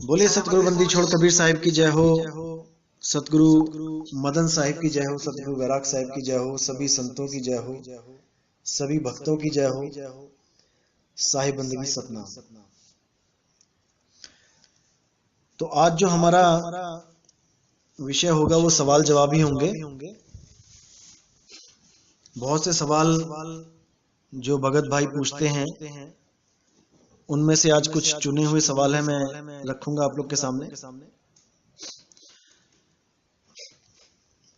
बोले सतगुरु बंदी छोड़ कबीर साहिब की जय हो, सतगुरु मदन साहिब की जय हो, सतगुरु वैराग साहिब की जय हो, सभी संतों की जय हो, सभी भक्तों की जय हो। साहिब बंदगी सतनाम। तो आज जो हमारा विषय होगा वो सवाल जवाब ही होंगे। बहुत से सवाल जो भगत भाई पूछते हैं उनमें से आज कुछ चुने हुए सवाल है मैं रखूंगा आप लोग के सामने।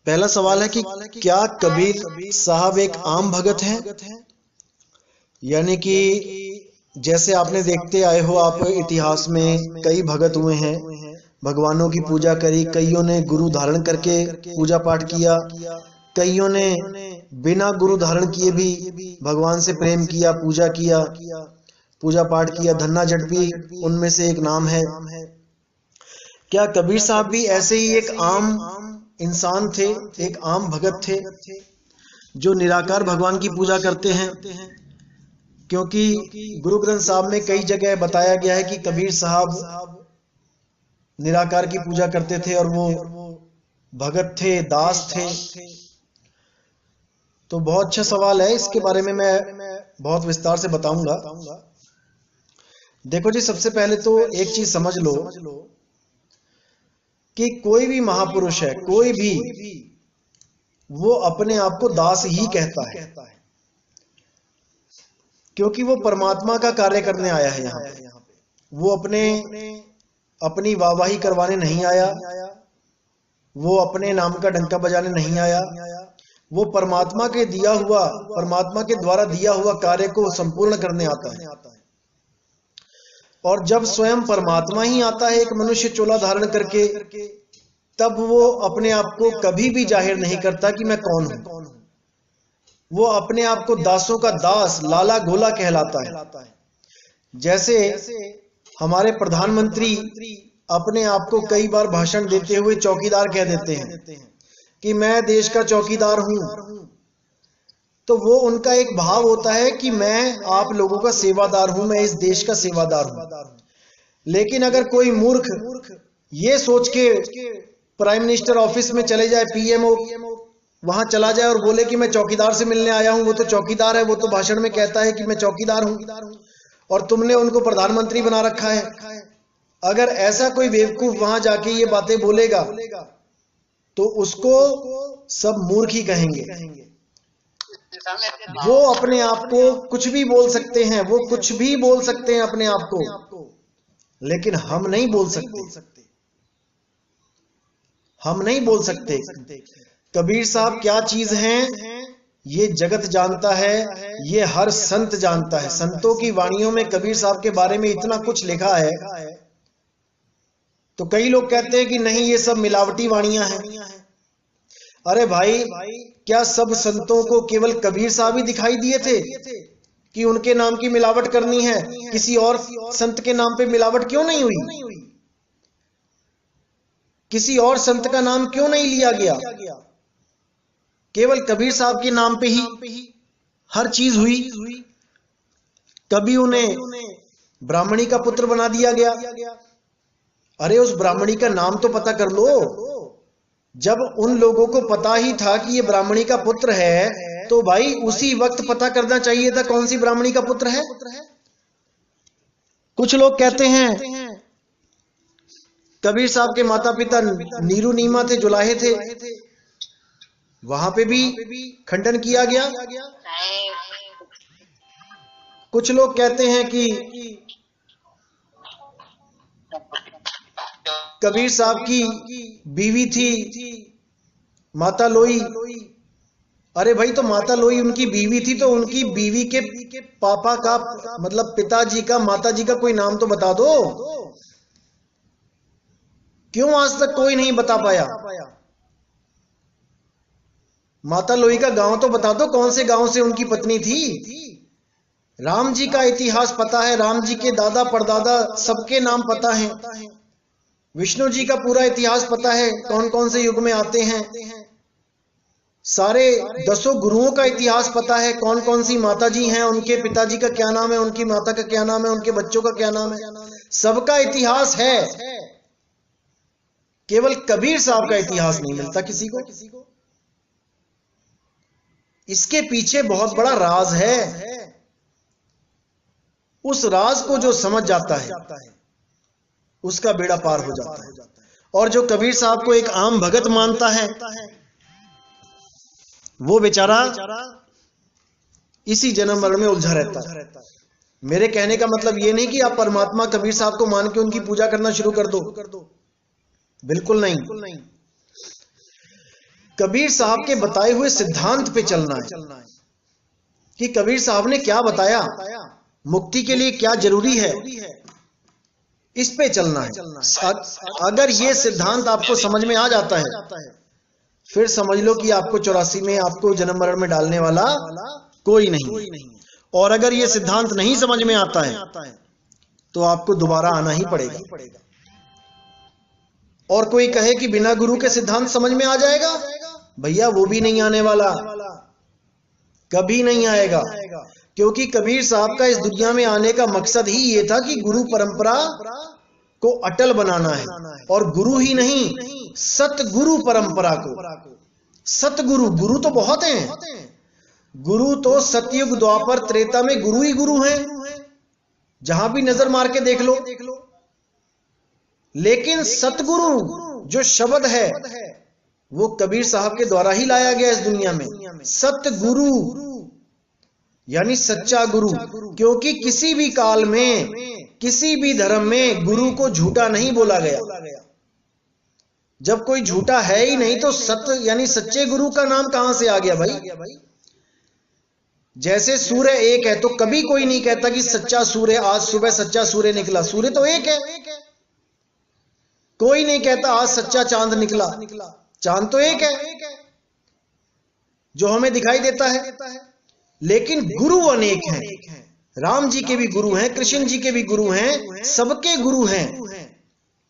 पहला सवाल है कि क्या कबीर साहब एक आम भगत हैं? यानी कि जैसे आपने देखते आए हो आप इतिहास में कई भगत हुए हैं, भगवानों की पूजा करी, कईयों ने गुरु धारण करके पूजा पाठ किया, कईयों ने बिना गुरु धारण किए भी भगवान से प्रेम किया, पूजा पाठ किया। धन्ना जट भी उनमें से एक नाम है। क्या कबीर साहब भी ऐसे ही एक आम इंसान थे, एक आम भगत थे जो निराकार भगवान की पूजा करते हैं? क्योंकि गुरु ग्रंथ साहब में कई जगह बताया गया है कि कबीर साहब निराकार की पूजा करते थे और वो भगत थे, दास थे। तो बहुत अच्छा सवाल है, इसके बारे में मैं बहुत विस्तार से बताऊंगा। देखो जी, सबसे पहले तो एक चीज समझ लो कि कोई भी महापुरुष है, कोई भी, वो अपने आप को दास ही कहता है, क्योंकि वो परमात्मा का कार्य करने आया है यहाँ पे। वो अपनी वाहवाही करवाने नहीं आया, वो अपने नाम का डंका बजाने नहीं आया। वो परमात्मा के द्वारा दिया हुआ कार्य को संपूर्ण करने आता है। और जब स्वयं परमात्मा ही आता है एक मनुष्य चोला धारण करके, तब वो अपने आप को कभी भी जाहिर नहीं करता कि मैं कौन हूं। वो अपने आप को दासों का दास, लाला गोला कहलाता है। जैसे हमारे प्रधानमंत्री अपने आप को कई बार भाषण देते हुए चौकीदार कह देते हैं कि मैं देश का चौकीदार हूं। तो वो उनका एक भाव होता है कि मैं आप लोगों का सेवादार हूं, मैं इस देश का सेवादार हूं। लेकिन अगर कोई मूर्ख ये सोच के प्राइम मिनिस्टर ऑफिस में चले जाए, पीएमओ वहां चला जाए और बोले कि मैं चौकीदार से मिलने आया हूं, वो तो चौकीदार है, वो तो भाषण में कहता है कि मैं चौकीदार हूं, और तुमने उनको प्रधानमंत्री बना रखा है। अगर ऐसा कोई बेवकूफ वहां जाके ये बातें बोलेगा तो उसको सब मूर्ख ही कहेंगे। वो अपने आप को कुछ भी बोल सकते हैं, वो कुछ भी बोल सकते हैं अपने आप को, लेकिन हम नहीं बोल सकते। हम नहीं बोल सकते। कबीर साहब क्या चीज हैं ये जगत जानता है, ये हर संत जानता है। संतों की वाणियों में कबीर साहब के बारे में इतना कुछ लिखा है। तो कई लोग कहते हैं कि नहीं, ये सब मिलावटी वाणियां हैं। अरे भाई, क्या सब संतों को केवल कबीर साहब ही दिखाई दिए थे कि उनके नाम की मिलावट करनी है? किसी और संत के नाम पे मिलावट क्यों नहीं हुई? किसी और संत का नाम क्यों नहीं लिया गया? केवल कबीर साहब के नाम पे ही हर चीज हुई। कभी उन्हें ब्राह्मणी का पुत्र बना दिया गया। अरे उस ब्राह्मणी का नाम तो पता कर लो। जब उन लोगों को पता ही था कि ये ब्राह्मणी का पुत्र है, तो भाई उसी वक्त पता करना चाहिए था कौन सी ब्राह्मणी का पुत्र है। कुछ लोग कहते हैं कबीर साहब के माता पिता नीरू नीमा थे, जुलाहे थे। वहां पे भी खंडन किया गया। कुछ लोग कहते हैं कि कबीर साहब की बीवी थी माता लोई। अरे भाई, तो माता लोई उनकी बीवी थी, तो उनकी बीवी के पापा का, मतलब पिताजी का, माताजी का कोई नाम तो बता दो। क्यों आज तक कोई नहीं बता पाया? माता लोई का गांव तो बता दो, कौन से गांव से उनकी पत्नी थी। राम जी का इतिहास पता है, राम जी के दादा परदादा सबके नाम पता है। विष्णु जी का पूरा इतिहास पता है, कौन कौन से युग में आते हैं। सारे 10 गुरुओं का इतिहास पता है, कौन कौन सी माता जी हैं, उनके पिताजी का क्या नाम है, उनकी माता का क्या नाम है, उनके बच्चों का क्या नाम है, सबका इतिहास है। केवल कबीर साहब का इतिहास नहीं मिलता किसी को। इसके पीछे बहुत बड़ा राज है। उस राज को जो समझ जाता है उसका बेड़ा पार हो जाता है। और जो कबीर साहब को एक आम भगत मानता है वो बेचारा इसी जन्म मरण में उलझा रहता है। मेरे कहने का मतलब ये नहीं कि आप परमात्मा कबीर साहब को मान के उनकी पूजा करना शुरू कर दो, बिल्कुल नहीं। कबीर साहब के बताए हुए सिद्धांत पे चलना है कि कबीर साहब ने क्या बताया, मुक्ति के लिए क्या जरूरी है, इस पे चलना है। अगर ये सिद्धांत आपको समझ में आ जाता है फिर समझ लो कि आपको 84 में आपको जन्म मरण में डालने वाला कोई नहीं। और अगर ये सिद्धांत नहीं समझ में आता है तो आपको दोबारा आना ही पड़ेगा। और कोई कहे कि बिना गुरु के सिद्धांत समझ में आ जाएगा, भैया वो भी नहीं आने वाला, कभी नहीं आएगा। क्योंकि कबीर साहब का इस दुनिया में आने का मकसद ही ये था कि गुरु परंपरा को अटल बनाना है। और गुरु ही नहीं, सतगुरु परंपरा को। सतगुरु, गुरु तो बहुत हैं, गुरु तो सतयुग द्वापर त्रेता में गुरु ही गुरु हैं, जहां भी नजर मार के देख लो। लेकिन सतगुरु जो शब्द है वो कबीर साहब के द्वारा ही लाया गया इस दुनिया में। सतगुरु यानी सच्चा गुरु। क्योंकि किसी भी काल में किसी भी धर्म में गुरु को झूठा नहीं बोला गया। जब कोई झूठा है ही नहीं तो सत्य यानी सच्चे गुरु का नाम कहां से आ गया भाई। जैसे सूर्य एक है तो कभी कोई नहीं कहता कि सच्चा सूर्य, आज सुबह सच्चा सूर्य निकला। सूर्य तो एक है। कोई नहीं कहता आज सच्चा चांद निकला, चांद तो एक है जो हमें दिखाई देता है। लेकिन गुरु अनेक हैं। राम जी के भी गुरु हैं, कृष्ण जी के भी गुरु हैं, सबके गुरु हैं,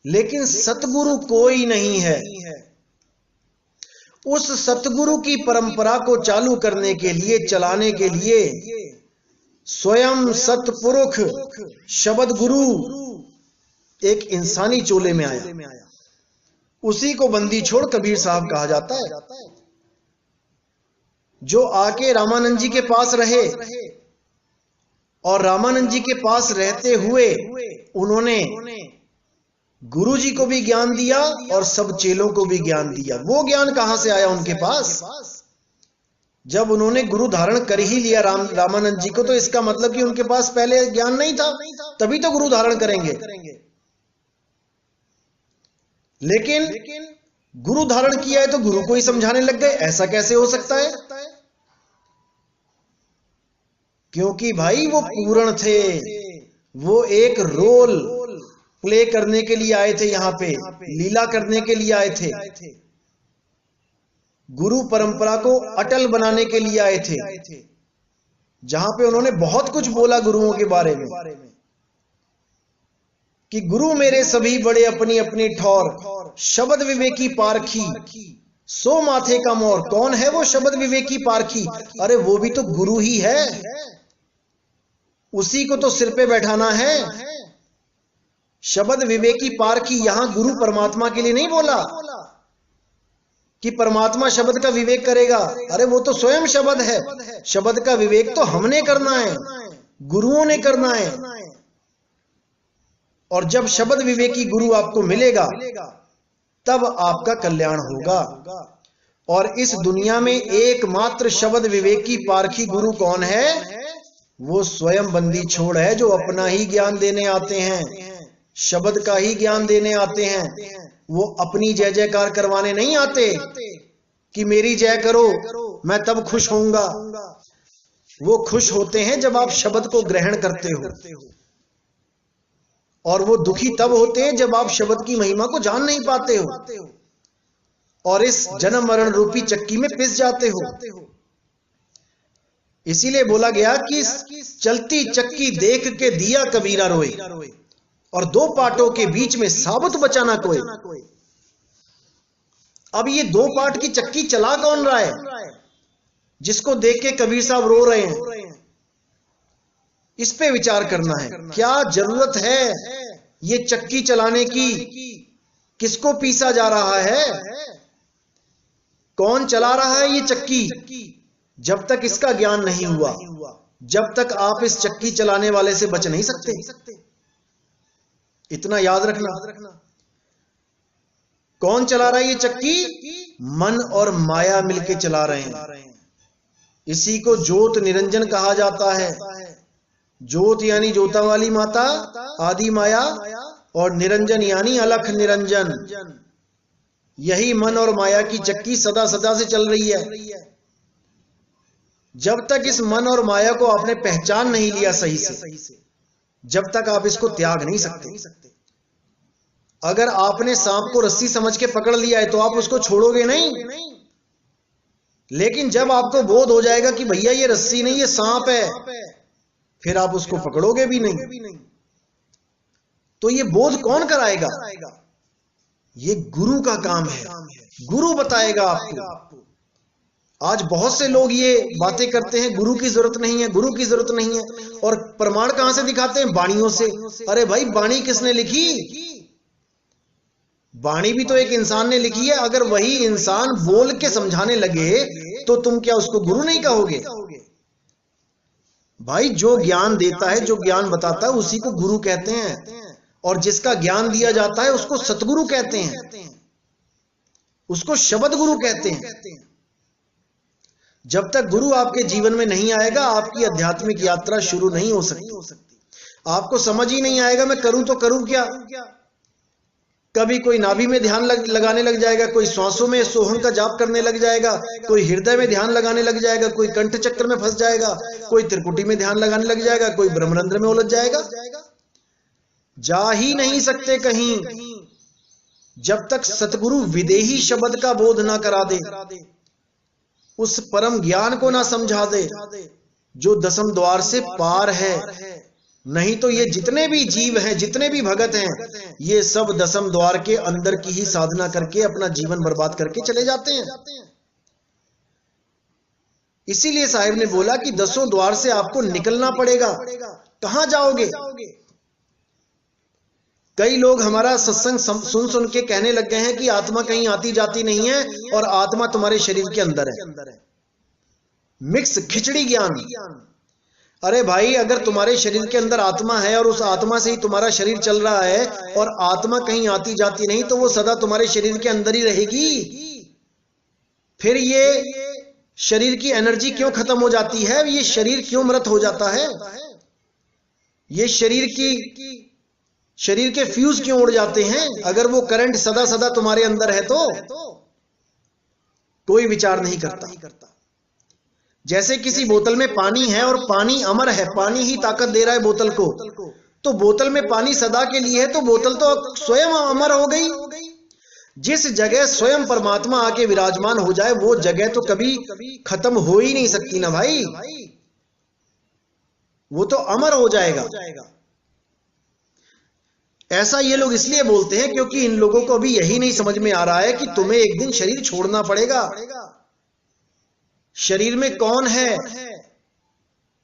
लेकिन सतगुरु कोई नहीं है। उस सतगुरु की परंपरा को चालू करने के लिए, चलाने के लिए स्वयं सतपुरुष शब्द गुरु एक इंसानी चोले में आया। उसी को बंदी छोड़ कबीर साहब कहा जाता है, जो आके रामानंद जी के पास रहे और रामानंद जी के पास रहते हुए उन्होंने गुरु जी को भी ज्ञान दिया और सब चेलों को भी ज्ञान दिया। वो ज्ञान कहां से आया उनके पास? जब उन्होंने गुरु धारण कर ही लिया रामानंद जी को, तो इसका मतलब कि उनके पास पहले ज्ञान नहीं था, तभी तो गुरु धारण करेंगे। लेकिन गुरु धारण किया है तो गुरु को ही समझाने लग गए, ऐसा कैसे हो सकता है? क्योंकि भाई वो पूर्ण थे, वो एक रोल प्ले करने के लिए आए थे, यहां पे लीला करने के लिए आए थे, गुरु परंपरा को अटल बनाने के लिए आए थे। जहां पे उन्होंने बहुत कुछ बोला गुरुओं के बारे में कि गुरु मेरे सभी बड़े अपनी अपनी ठौर, शब्द विवेकी पारखी सो माथे का मोर। कौन है वो शब्द विवेकी पारखी? अरे वो भी तो गुरु ही है, उसी को तो सिर पे बैठाना है। शब्द विवेकी पारखी यहां गुरु परमात्मा के लिए नहीं बोला कि परमात्मा शब्द का विवेक करेगा। अरे वो तो स्वयं शब्द है, शब्द का विवेक तो हमने करना है, गुरुओं ने करना है। और जब शब्द विवेकी गुरु आपको मिलेगा तब आपका कल्याण होगा। और इस दुनिया में एकमात्र शब्द विवेकी पारखी गुरु कौन है? वो स्वयं बंदी छोड़ है, जो अपना ही ज्ञान देने आते हैं, शब्द का ही ज्ञान देने आते हैं। वो अपनी जय जयकार करवाने नहीं आते कि मेरी जय करो मैं तब खुश होऊंगा। वो खुश होते हैं जब आप शब्द को ग्रहण करते हो, और वो दुखी तब होते हैं जब आप शब्द की महिमा को जान नहीं पाते हो और इस जन्म मरण रूपी चक्की में पिस जाते हो। इसीलिए बोला गया कि चलती चक्की देख के दिया कबीरा रोए, और दो पाटों के बीच में साबुत बचाना कोई। अब ये 2 पार्ट की चक्की चला कौन रहा है, जिसको देख के कबीर साहब रो रहे हैं? इस पे विचार करना है। क्या जरूरत है ये चक्की चलाने की? किसको पीसा जा रहा है? कौन चला रहा है ये चक्की? जब तक इसका ज्ञान नहीं हुआ, जब तक आप इस चक्की चलाने वाले से बच नहीं सकते। इतना याद रखना। कौन चला रहा है ये चक्की? मन और माया मिलके चला रहे हैं। इसी को ज्योत निरंजन कहा जाता है। ज्योत यानी जोता वाली माता, आदि माया, और निरंजन यानी अलख निरंजन। यही मन और माया की चक्की सदा सदा से चल रही है। जब तक इस मन और माया को आपने पहचान नहीं लिया सही से, जब तक आप इसको त्याग नहीं सकते। अगर आपने सांप को रस्सी समझ के पकड़ लिया है तो आप उसको छोड़ोगे नहीं। लेकिन जब आपको बोध हो जाएगा कि भैया ये रस्सी नहीं, ये सांप है, फिर आप उसको पकड़ोगे भी नहीं। तो ये बोध कौन कराएगा? ये गुरु का काम है। गुरु बताएगा आपको। आज बहुत से लोग ये बातें करते हैं, गुरु की जरूरत नहीं है, गुरु की जरूरत नहीं है, और प्रमाण कहां से दिखाते हैं? वाणियों से। अरे भाई, वाणी किसने लिखी? वाणी भी तो एक इंसान ने लिखी है। अगर वही इंसान बोल के समझाने लगे तो तुम क्या उसको गुरु नहीं कहोगे? भाई, जो ज्ञान देता है, जो ज्ञान बताता है, उसी को गुरु कहते हैं। और जिसका ज्ञान दिया जाता है उसको सतगुरु कहते हैं, उसको शब्द गुरु कहते हैं। जब तक गुरु आपके जीवन में नहीं आएगा, आपकी आध्यात्मिक यात्रा शुरू नहीं हो सकती। आपको समझ ही नहीं आएगा मैं करूं तो करूं क्या। कभी कोई नाभि में ध्यान लगाने लग जाएगा, कोई श्वासों में सोहम का जाप करने लग जाएगा, कोई हृदय में ध्यान लगाने लग जाएगा, कोई कंठ चक्र में फंस जाएगा, कोई त्रिकुटी में ध्यान लगाने लग जाएगा, कोई ब्रह्मरंध्र में उलझ जाएगा। जा ही नहीं सकते कहीं जब तक सतगुरु विदेही शब्द का बोध ना करा दे, उस परम ज्ञान को ना समझा दे जो दसम द्वार से पार है। नहीं तो ये जितने भी जीव हैं, जितने भी भगत हैं, ये सब दसम द्वार के अंदर की ही साधना करके अपना जीवन बर्बाद करके चले जाते हैं। इसीलिए साहिब ने बोला कि 10 द्वार से आपको निकलना पड़ेगा। कहां जाओगे? कई लोग हमारा सत्संग सुन के कहने लग गए हैं कि आत्मा कहीं आती जाती नहीं है और आत्मा तुम्हारे शरीर के अंदर है। मिक्स खिचड़ी ज्ञान। अरे भाई, अगर तुम्हारे शरीर के अंदर आत्मा है और उस आत्मा से ही तुम्हारा शरीर चल रहा है और आत्मा कहीं आती जाती नहीं, तो वो सदा तुम्हारे शरीर के अंदर ही रहेगी। फिर ये शरीर की एनर्जी क्यों खत्म हो जाती है? ये शरीर क्यों मृत हो जाता है? ये शरीर के फ्यूज क्यों उड़ जाते हैं? अगर वो करंट सदा सदा तुम्हारे अंदर है तो कोई विचार नहीं करता। जैसे किसी बोतल में पानी है और पानी अमर है, पानी ही ताकत दे रहा है बोतल को, तो बोतल में पानी सदा के लिए है तो बोतल तो स्वयं अमर हो गई। जिस जगह स्वयं परमात्मा आके विराजमान हो जाए, वो जगह तो कभी खत्म हो ही नहीं सकती ना भाई, वो तो अमर हो जाएगा। ऐसा ये लोग इसलिए बोलते हैं क्योंकि इन लोगों को अभी यही नहीं समझ में आ रहा है कि तुम्हें एक दिन शरीर छोड़ना पड़ेगा। शरीर में कौन है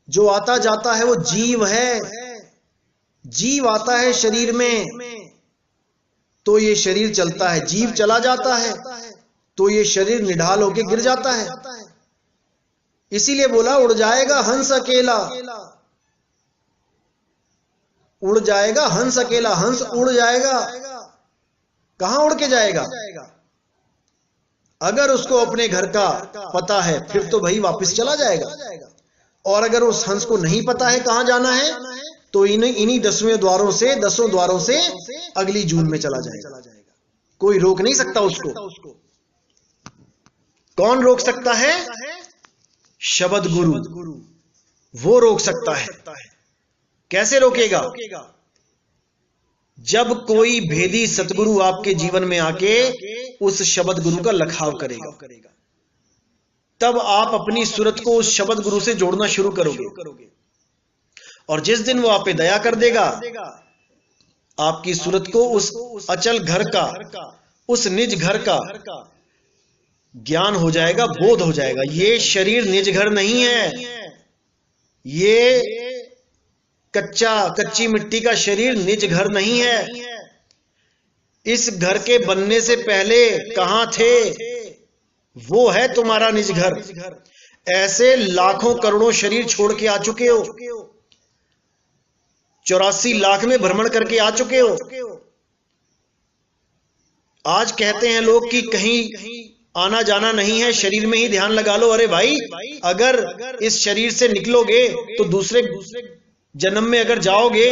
जो आता जाता है? वो जीव है। जीव आता है शरीर में तो ये शरीर चलता है, जीव चला जाता है तो ये शरीर निढाल होके गिर जाता है। इसीलिए बोला उड़ जाएगा हंस अकेला, उड़ जाएगा हंस अकेला। हंस उड़ जाएगा, कहां उड़ के जाएगा? अगर उसको अपने घर का पता है फिर तो भाई वापस चला जाएगा, और अगर उस हंस को नहीं पता है कहां जाना है तो इन्हीं 10वें द्वारों से 10 द्वारों से अगली जून में चला जाएगा। कोई रोक नहीं सकता उसको। कौन रोक सकता है? शब्द गुरु, वो रोक सकता है। कैसे रोकेगा? जब कोई भेदी सतगुरु आपके जीवन में आके उस शब्द गुरु का लखाव करेगा, तब आप अपनी सूरत को उस शब्द गुरु से जोड़ना शुरू करोगे। और जिस दिन वो आप पे दया कर देगा, आपकी सूरत को उस अचल घर का, उस निज घर का, ज्ञान हो जाएगा, बोध हो जाएगा। ये शरीर निज घर नहीं है, ये कच्ची मिट्टी का शरीर निज घर नहीं है। इस घर के बनने से पहले कहां थे, वो है तुम्हारा निज घर। ऐसे लाखों करोड़ों शरीर छोड़ के आ चुके हो, 84 लाख में भ्रमण करके आ चुके हो। आज कहते हैं लोग कि कहीं आना जाना नहीं है, शरीर में ही ध्यान लगा लो। अरे भाई, अगर इस शरीर से निकलोगे तो दूसरे जन्म में अगर जाओगे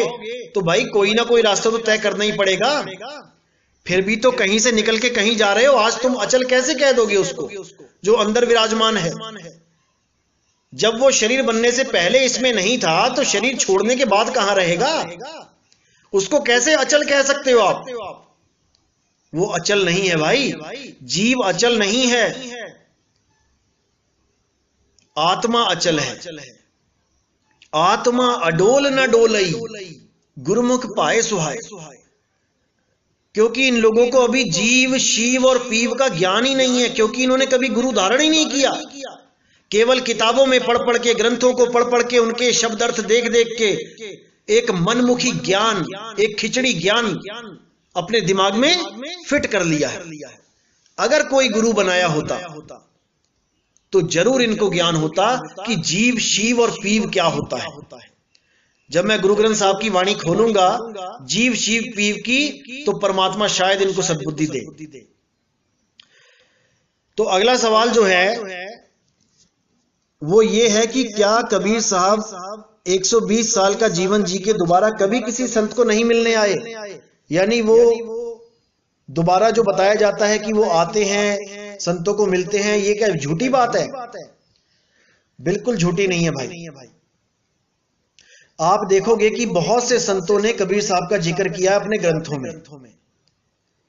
तो भाई कोई ना कोई रास्ता तो तय करना ही पड़ेगा। फिर भी तो कहीं से निकल के कहीं जा रहे हो। आज तुम अचल कैसे कह दोगे उसको जो अंदर विराजमान है? जब वो शरीर बनने से पहले इसमें नहीं था तो शरीर छोड़ने के बाद कहां रहेगा? उसको कैसे अचल कह सकते हो आप? वो अचल नहीं है भाई, जीव अचल नहीं है, आत्मा अचल है। आत्मा अडोल न डोलई, गुरुमुख पाए सुहाय। क्योंकि इन लोगों को अभी जीव, शिव और पीव का ज्ञान ही नहीं है, क्योंकि इन्होंने कभी गुरु धारण ही नहीं किया। केवल किताबों में पढ़ पढ़ के, ग्रंथों को पढ़ पढ़ के, उनके शब्द अर्थ देख देख के एक मनमुखी ज्ञान, एक खिचड़ी ज्ञान अपने दिमाग में फिट कर लिया है। अगर कोई गुरु बनाया होता तो जरूर इनको ज्ञान होता कि जीव, शिव और पीव क्या होता है। जब मैं गुरु ग्रंथ साहब की वाणी खोलूंगा जीव, शिव, पीव की, तो परमात्मा शायद इनको सद्बुद्धि दे। तो अगला सवाल जो है वो ये है कि क्या कबीर साहब 120 साल का जीवन जी के दोबारा कभी किसी संत को नहीं मिलने आए? यानी वो दोबारा जो बताया जाता है कि वो आते हैं, संतों को मिलते हैं, ये क्या झूठी बात है? बिल्कुल झूठी नहीं है भाई। आप देखोगे कि बहुत से संतों ने कबीर साहब का जिक्र किया अपने ग्रंथों में,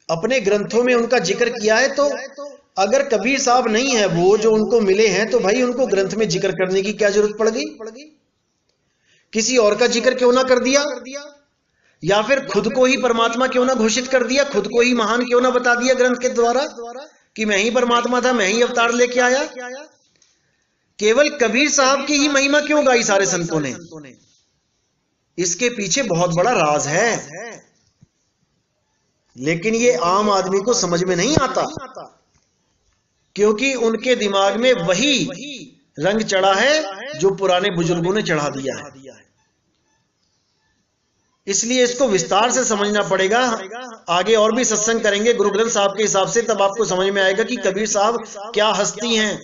अपने ग्रंथों में उनका जिक्र किया है। तो अगर कबीर साहब नहीं है वो जो उनको मिले हैं, तो भाई उनको ग्रंथ में जिक्र करने की क्या जरूरत पड़ गई? किसी और का जिक्र क्यों ना कर दिया, या फिर खुद को ही परमात्मा क्यों ना घोषित कर दिया, खुद को ही महान क्यों ना बता दिया ग्रंथ के द्वारा कि मैं ही परमात्मा था, मैं ही अवतार लेके आया। केवल कबीर साहब की ही महिमा क्यों गाई सारे संतों ने? इसके पीछे बहुत बड़ा राज है, लेकिन ये आम आदमी को समझ में नहीं आता, क्योंकि उनके दिमाग में वही रंग चढ़ा है जो पुराने बुजुर्गों ने चढ़ा दिया है। इसलिए इसको विस्तार से समझना पड़ेगा। आगे और भी सत्संग करेंगे गुरु ग्रंथ साहब के हिसाब से, तब आपको समझ में आएगा कि कबीर साहब क्या हस्ती हैं।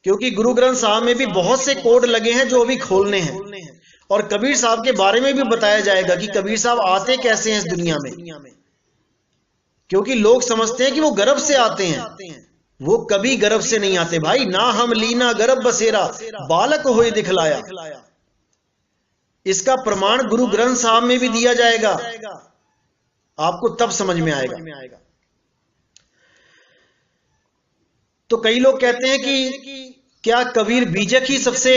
क्योंकि गुरु ग्रंथ साहब में भी बहुत से कोड लगे हैं जो अभी खोलने हैं, और कबीर साहब के बारे में भी बताया जाएगा कि कबीर साहब आते कैसे हैं इस दुनिया में। क्योंकि लोग समझते हैं कि वो गर्भ से आते हैं, वो कभी गर्भ से नहीं आते भाई। ना हम लीना गर्भ बसेरा, बालक होए दिखलाया। इसका प्रमाण गुरु ग्रंथ साहब में भी दिया जाएगा, आपको तब समझ में आएगा। तो कई लोग कहते हैं कि क्या कबीर बीजक ही सबसे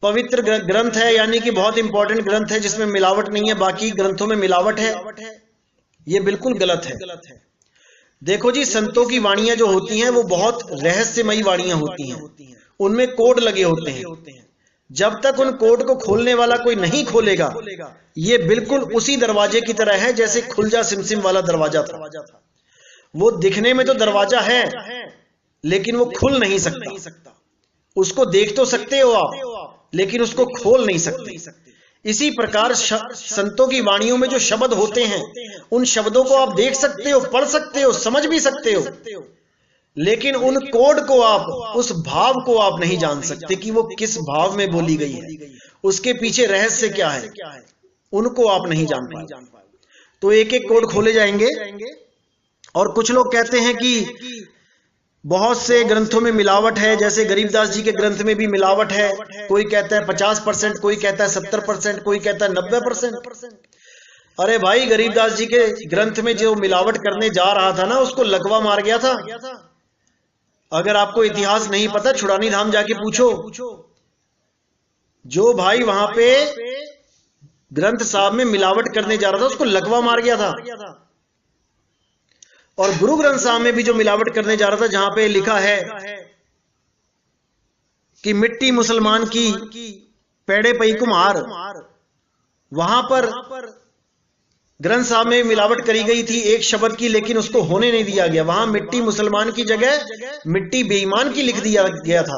पवित्र ग्रंथ है, यानी कि बहुत इंपॉर्टेंट ग्रंथ है जिसमें मिलावट नहीं है, बाकी ग्रंथों में मिलावट है? ये बिल्कुल गलत है। देखो जी, संतों की वाणियां जो होती हैं वो बहुत रहस्यमयी वाणियां होती हैं, उनमें कोड लगे होते हैं। जब तक उन कोड को खोलने वाला कोई नहीं खोलेगा, ये बिल्कुल उसी दरवाजे की तरह है जैसे खुलजा सिमसिम वाला दरवाजा था। वो दिखने में तो दरवाजा है, लेकिन वो खुल नहीं सकता। उसको देख तो सकते हो आप, लेकिन उसको खोल नहीं सकते। इसी प्रकार संतों की वाणियों में जो शब्द होते हैं, उन शब्दों को आप देख सकते हो, पढ़ सकते हो, समझ भी सकते हो, लेकिन उन कोड को आप, उस भाव को आप नहीं जान सकते कि वो किस भाव में बोली गई है, उसके पीछे रहस्य क्या है, उनको आप नहीं जान पाए। तो एक एक कोड खोले जाएंगे। और कुछ लोग कहते हैं कि बहुत से ग्रंथों में मिलावट है, जैसे गरीबदास जी के ग्रंथ में भी मिलावट है। कोई कहता है 50%, कोई कहता है 70%, कोई कहता है 90%। अरे भाई, गरीबदास जी के ग्रंथ में जो मिलावट करने जा रहा था ना, उसको लकवा मार गया था। अगर आपको इतिहास नहीं पता, छुड़ानी धाम जाके पूछो। जो भाई वहां पे ग्रंथ साहब में मिलावट करने जा रहा था, उसको लकवा मार गया था। और गुरु ग्रंथ साहब में भी जो मिलावट करने जा रहा था, जहां पे लिखा है कि मिट्टी मुसलमान की पेड़े पई कुम्हार, वहां पर ग्रंथ साहब में मिलावट करी गई थी एक शब्द की, लेकिन उसको होने नहीं दिया गया। वहां मिट्टी मुसलमान की जगह मिट्टी बेईमान की लिख दिया गया था,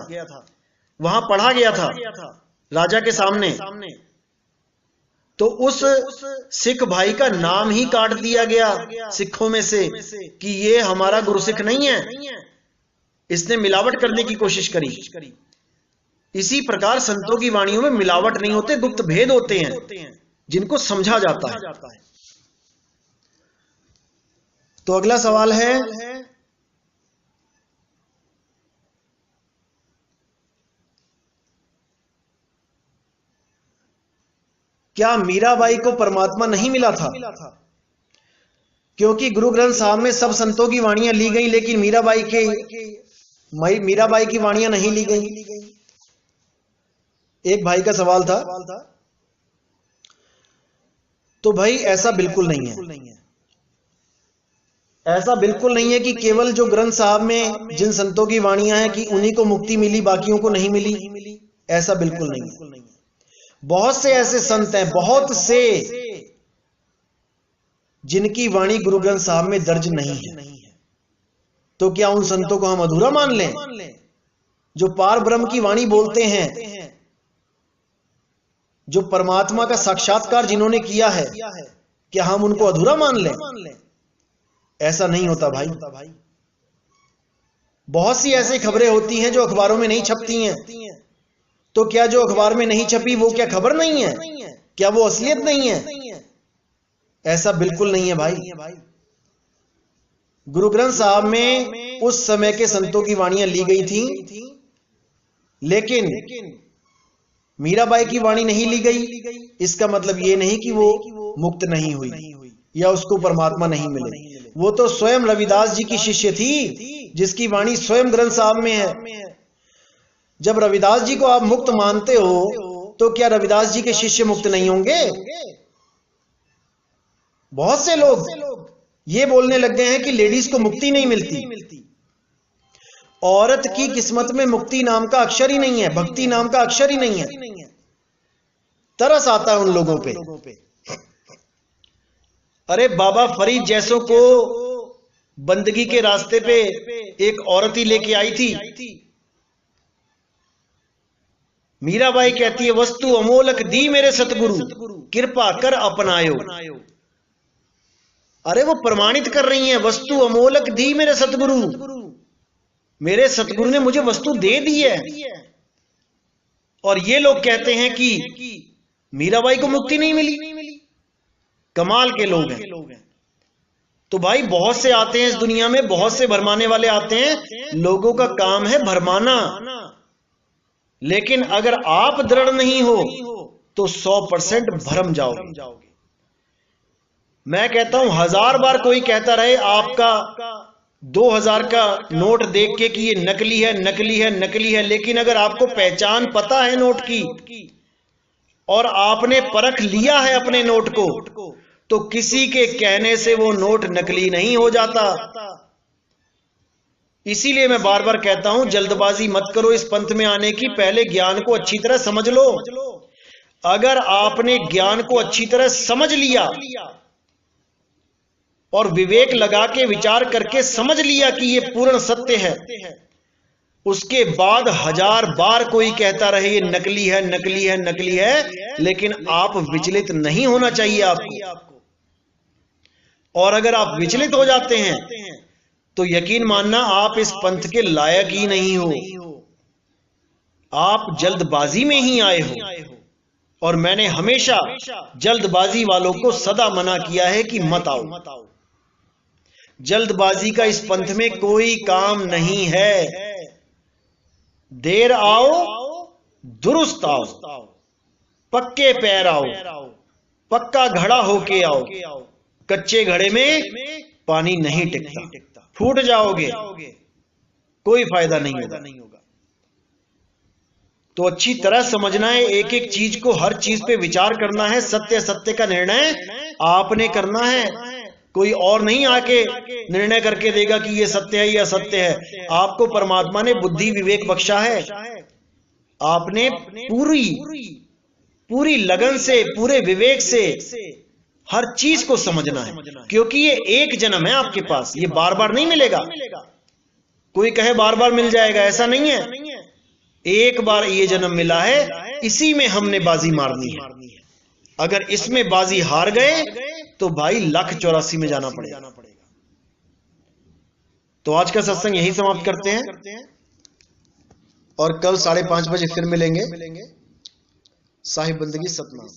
वहां पढ़ा गया था राजा के सामने। तो उस सिख भाई का नाम ही काट दिया गया सिखों में से कि ये हमारा गुरसिख नहीं है, इसने मिलावट करने की कोशिश करी। इसी प्रकार संतों की वाणियों में मिलावट नहीं होते, गुप्त भेद होते हैं जिनको समझा जाता है। तो अगला सवाल है, क्या मीराबाई को परमात्मा नहीं मिला था? क्योंकि गुरु ग्रंथ साहब में सब संतों की वाणियां ली गई, लेकिन मीराबाई की वाणियां नहीं ली गई। एक भाई का सवाल था। तो भाई ऐसा बिल्कुल नहीं है, ऐसा बिल्कुल नहीं है कि केवल जो ग्रंथ साहब में जिन संतों की वाणियां हैं कि उन्हीं को मुक्ति मिली, बाकियों को नहीं मिली। ऐसा बिल्कुल नहीं है। बहुत से ऐसे संत हैं, बहुत से, जिनकी वाणी गुरु ग्रंथ साहब में दर्ज नहीं है। तो क्या उन संतों को हम अधूरा मान लें? जो पार ब्रह्म की वाणी बोलते हैं, जो परमात्मा का साक्षात्कार जिन्होंने किया है, क्या हम उनको अधूरा मान लें? ऐसा नहीं होता भाई। बहुत सी ऐसी खबरें होती हैं जो अखबारों में नहीं छपती हैं। तो क्या जो अखबार में नहीं छपी वो क्या खबर नहीं है? क्या वो असलियत नहीं है? ऐसा बिल्कुल नहीं है भाई। गुरु ग्रंथ साहब में उस समय के संतों की वाणियां ली गई थी, लेकिन मीराबाई की वाणी नहीं ली गई। इसका मतलब ये नहीं कि वो मुक्त नहीं हुई या उसको परमात्मा नहीं मिले। वो तो स्वयं रविदास जी की शिष्य थी, जिसकी वाणी स्वयं ग्रंथ साहब में है। जब रविदास जी को आप मुक्त मानते हो, तो क्या रविदास जी के शिष्य मुक्त नहीं होंगे? बहुत से लोग ये बोलने लग गए हैं कि लेडीज को मुक्ति नहीं मिलती। औरत की किस्मत में मुक्ति नाम का अक्षर ही नहीं है, भक्ति नाम का अक्षर ही नहीं है। तरस आता है उन लोगों पे। अरे बाबा फरीद जैसों को बंदगी के रास्ते पे एक औरत ही लेके आई थी। मीराबाई कहती है, वस्तु अमोलक दी मेरे सतगुरु, कृपा कर अपनायो। अरे वो प्रमाणित कर रही हैं, वस्तु अमोलक दी मेरे सतगुरु, मेरे सतगुरु ने मुझे वस्तु दे दी है। और ये लोग कहते हैं कि मीराबाई को मुक्ति नहीं मिली। कमाल के लोग हैं। तो भाई बहुत से आते हैं इस दुनिया में, बहुत से भरमाने वाले आते हैं। लोगों का काम है भरमाना, लेकिन अगर आप दृढ़ नहीं हो तो 100% भरम जाओगे। मैं कहता हूं 1000 बार कोई कहता रहे आपका 2000 का नोट देख के कि ये नकली है, नकली है, नकली है, लेकिन अगर आपको पहचान पता है नोट की और आपने परख लिया है अपने नोट को, तो किसी के कहने से वो नोट नकली नहीं हो जाता। इसीलिए मैं बार बार कहता हूं, जल्दबाजी मत करो इस पंथ में आने की, पहले ज्ञान को अच्छी तरह समझ लो। अगर आपने ज्ञान को अच्छी तरह समझ लिया और विवेक लगा के विचार करके समझ लिया कि ये पूर्ण सत्य है, उसके बाद 1000 बार कोई कहता रहे ये नकली है, नकली है, नकली है, लेकिन आप विचलित नहीं होना चाहिए आपको। और अगर आप विचलित हो जाते हैं तो यकीन मानना आप इस पंथ के लायक ही नहीं हो, आप जल्दबाजी में ही आए हो। और मैंने हमेशा जल्दबाजी वालों को सदा मना किया है कि मत आओ। जल्दबाजी का इस पंथ में कोई काम नहीं है। देर आओ, दुरुस्त आओ, पक्के पैर आओ, पक्का घड़ा होके आओ। कच्चे घड़े में पानी नहीं टिकता, फूट जाओगे, कोई फायदा नहीं होगा। तो अच्छी तरह समझना है, एक एक चीज को, हर चीज पे विचार करना है। सत्य सत्य का निर्णय आपने करना है। कोई और नहीं आके निर्णय करके देगा कि ये सत्य है या असत्य है। आपको परमात्मा ने बुद्धि विवेक बख्शा है। आपने पूरी लगन से, पूरे विवेक से हर चीज को समझना है, क्योंकि ये एक जन्म है आपके पास, ये बार बार नहीं मिलेगा। कोई कहे बार बार मिल जाएगा, ऐसा नहीं है। एक बार ये जन्म मिला है, इसी में हमने बाजी मारनी है। अगर इसमें बाजी हार गए तो भाई 1,84 में जाना पड़ेगा। तो आज का सत्संग यही समाप्त करते हैं और कल 5:30 बजे फिर मिलेंगे। साहिब बंदगी सतनाम।